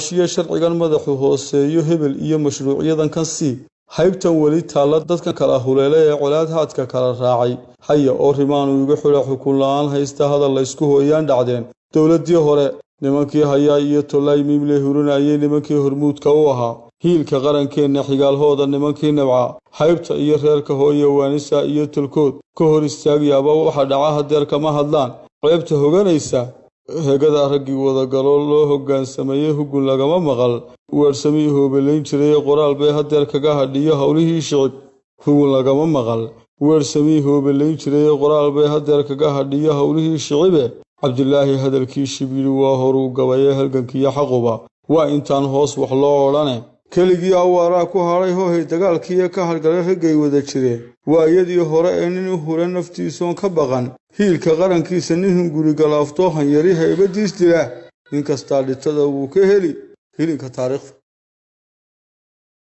shiya sharcigan madaxu hooseeyo hebel iyo mashruuciyadan kan si haybtan wali taala dadka kala huleelay ee colaad haadka kala raacay haya oo rimaanu uga xula xukun la'aan haysta hadal la isku hooyaan dhacdeen dawladii hore nimankii haya iyo tolay miimle hurinayay nimankii hormuudka u ahaa hiilka qarankeena xigaalhooda nimankii nabca haybta iyo reerka hooyo waanisa iyo tulkood ka hor istaagayaba waxa dhaca hadeer kama hadlaan qaybta hoganaysa hegada ragii wada galo loo hoggaansameeyay hugun lagama maqal weersamii hoobeleyn jiray qoraal bay hadeer kaga hadhiyo hawlihii shicib hugun lagama maqal weersamii hoobeleyn jiray qoraal bay hadeer kaga hadhiyo hawlihii shicibe Cabdillaahi hadalkii shibiri waa horu gabayay halgankii xaquba waa intaan hoos wax loo orane keligii awaaraa ku haray hoohay dagaalkii ka halgalay ragay wada jireen waa iyadii hore ee nin hore naftiisoon ka baqan hiilka qarankiisa nin guri galaafto han yari haybadiis dila in kasta dhitada uu ka heli hilinka taariikhda